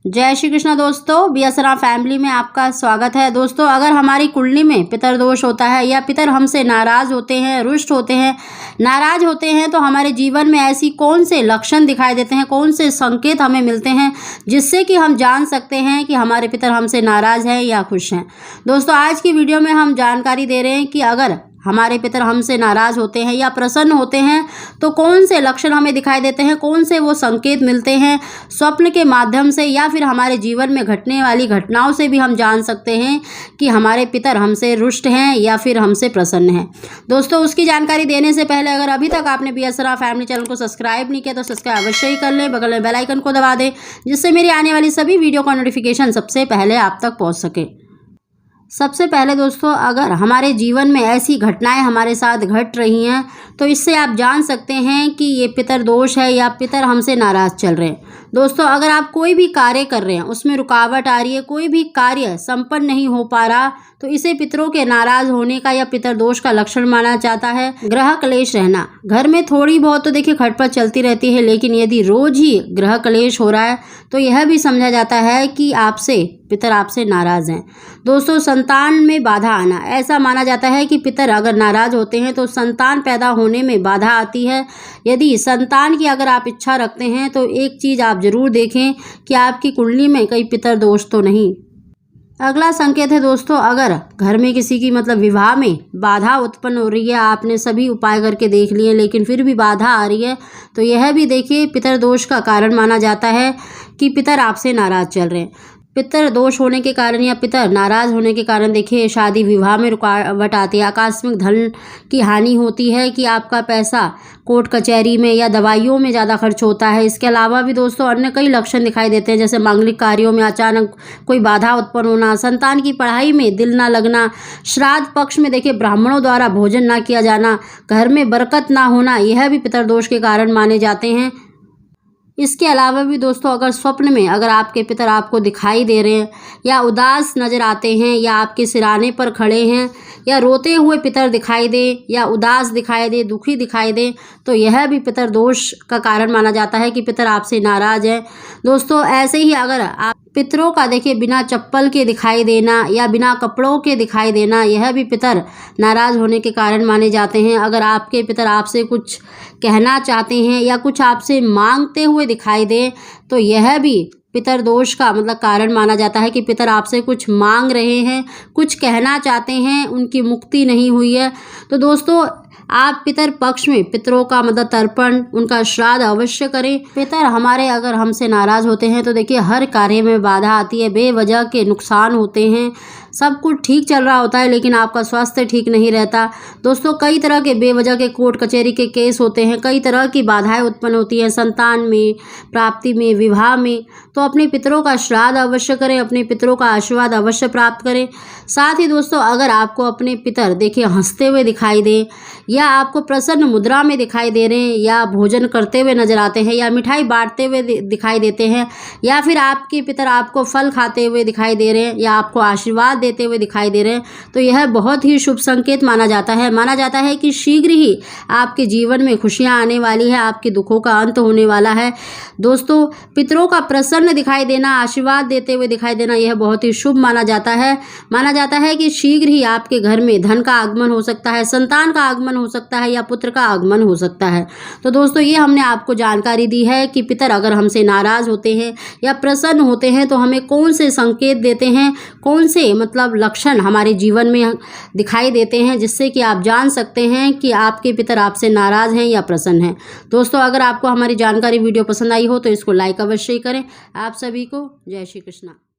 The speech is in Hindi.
जय श्री कृष्ण दोस्तों, बीएसरा फैमिली में आपका स्वागत है। दोस्तों, अगर हमारी कुंडली में पितर दोष होता है या पितर हमसे नाराज होते हैं, रुष्ट होते हैं, नाराज होते हैं, तो हमारे जीवन में ऐसी कौन से लक्षण दिखाई देते हैं, कौन से संकेत हमें मिलते हैं जिससे कि हम जान सकते हैं कि हमारे पितर हमसे नाराज हैं या खुश हैं। दोस्तों, आज की वीडियो में हम जानकारी दे रहे हैं कि अगर हमारे पितर हमसे नाराज होते हैं या प्रसन्न होते हैं तो कौन से लक्षण हमें दिखाई देते हैं, कौन से वो संकेत मिलते हैं स्वप्न के माध्यम से या फिर हमारे जीवन में घटने वाली घटनाओं से भी हम जान सकते हैं कि हमारे पितर हमसे रुष्ट हैं या फिर हमसे प्रसन्न हैं। दोस्तों, उसकी जानकारी देने से पहले अगर अभी तक आपने बीएसरा फैमिली चैनल को सब्सक्राइब नहीं किया तो सब्सक्राइब अवश्य ही कर लें, बगल में बेल आइकन को दबा दें जिससे मेरी आने वाली सभी वीडियो का नोटिफिकेशन सबसे पहले आप तक पहुँच सके। सबसे पहले दोस्तों, अगर हमारे जीवन में ऐसी घटनाएं हमारे साथ घट रही हैं तो इससे आप जान सकते हैं कि ये पितर दोष है या पितर हमसे नाराज़ चल रहे हैं। दोस्तों, अगर आप कोई भी कार्य कर रहे हैं, उसमें रुकावट आ रही है, कोई भी कार्य संपन्न नहीं हो पा रहा, तो इसे पितरों के नाराज़ होने का या पितर दोष का लक्षण माना जाता है। ग्रह क्लेश रहना, घर में थोड़ी बहुत तो देखिए खटपट चलती रहती है, लेकिन यदि रोज ही ग्रह क्लेश हो रहा है तो यह भी समझा जाता है कि पितर आपसे नाराज़ हैं। दोस्तों, संतान में बाधा आना, ऐसा माना जाता है कि पितर अगर नाराज़ होते हैं तो संतान पैदा होने में बाधा आती है। यदि संतान की अगर आप इच्छा रखते हैं तो एक चीज़ आप ज़रूर देखें कि आपकी कुंडली में कहीं पितर दोष तो नहीं। अगला संकेत है दोस्तों, अगर घर में किसी की विवाह में बाधा उत्पन्न हो रही है, आपने सभी उपाय करके देख लिए लेकिन फिर भी बाधा आ रही है, तो यह भी देखिए पितर दोष का कारण माना जाता है कि पितर आपसे नाराज़ चल रहे हैं। पितर दोष होने के कारण या पितर नाराज़ होने के कारण देखिए शादी विवाह में रुकावट आती है, आकस्मिक धन की हानि होती है कि आपका पैसा कोर्ट कचहरी में या दवाइयों में ज़्यादा खर्च होता है। इसके अलावा भी दोस्तों अन्य कई लक्षण दिखाई देते हैं, जैसे मांगलिक कार्यों में अचानक कोई बाधा उत्पन्न होना, संतान की पढ़ाई में दिल ना लगना, श्राद्ध पक्ष में देखिए ब्राह्मणों द्वारा भोजन ना किया जाना, घर में बरकत ना होना, यह भी पितर दोष के कारण माने जाते हैं। इसके अलावा भी दोस्तों, अगर स्वप्न में अगर आपके पितर आपको दिखाई दे रहे हैं या उदास नज़र आते हैं या आपके सिराने पर खड़े हैं या रोते हुए पितर दिखाई दे या उदास दिखाई दे, दुखी दिखाई दे, तो यह भी पितर दोष का कारण माना जाता है कि पितर आपसे नाराज़ है। दोस्तों, ऐसे ही अगर आप पितरों का देखिए बिना चप्पल के दिखाई देना या बिना कपड़ों के दिखाई देना, यह भी पितर नाराज़ होने के कारण माने जाते हैं। अगर आपके पितर आपसे कुछ कहना चाहते हैं या कुछ आपसे मांगते हुए दिखाई दे तो यह भी पितर दोष का कारण माना जाता है कि पितर आपसे कुछ मांग रहे हैं, कुछ कहना चाहते हैं, उनकी मुक्ति नहीं हुई है। तो दोस्तों, आप पितर पक्ष में पितरों का तर्पण, उनका श्राद्ध अवश्य करें। पितर हमारे अगर हमसे नाराज़ होते हैं तो देखिए हर कार्य में बाधा आती है, बेवजह के नुकसान होते हैं, सब कुछ ठीक चल रहा होता है लेकिन आपका स्वास्थ्य ठीक नहीं रहता। दोस्तों, कई तरह के बेवजह के कोर्ट कचहरी के केस होते हैं, कई तरह की बाधाएं उत्पन्न होती हैं संतान में, प्राप्ति में, विवाह में। तो अपने पितरों का श्राद्ध अवश्य करें, अपने पितरों का आशीर्वाद अवश्य प्राप्त करें। साथ ही दोस्तों, अगर आपको अपने पितर देखिए हंसते हुए दिखाई दे या आपको प्रसन्न मुद्रा में दिखाई दे रहे हैं या भोजन करते हुए नजर आते हैं या मिठाई बांटते हुए दिखाई देते हैं या फिर आपके पितर आपको फल खाते हुए दिखाई दे रहे हैं या आपको आशीर्वाद देते हुए दिखाई दे रहे हैं, तो यह बहुत ही शुभ संकेत माना जाता है। माना जाता है कि शीघ्र ही आपके जीवन में खुशियां आने वाली है, आपके दुखों का अंत होने वाला है। दोस्तों, पितरों का प्रसन्न दिखाई देना, आशीर्वाद देते हुए दिखाई देना, यह बहुत ही शुभ माना जाता है। माना जाता है कि शीघ्र ही आपके घर में धन का आगमन हो सकता है, संतान का आगमन हो सकता है या पुत्र का आगमन हो सकता है। तो दोस्तों, ये हमने आपको जानकारी दी है कि पितर अगर हमसे नाराज होते हैं या प्रसन्न होते हैं तो हमें कौन से संकेत देते हैं, कौन से लक्षण हमारे जीवन में दिखाई देते हैं जिससे कि आप जान सकते हैं कि आपके पितर आपसे नाराज हैं या प्रसन्न हैं। दोस्तों, अगर आपको हमारी जानकारी वीडियो पसंद आई हो तो इसको लाइक अवश्य करें। आप सभी को जय श्री कृष्ण।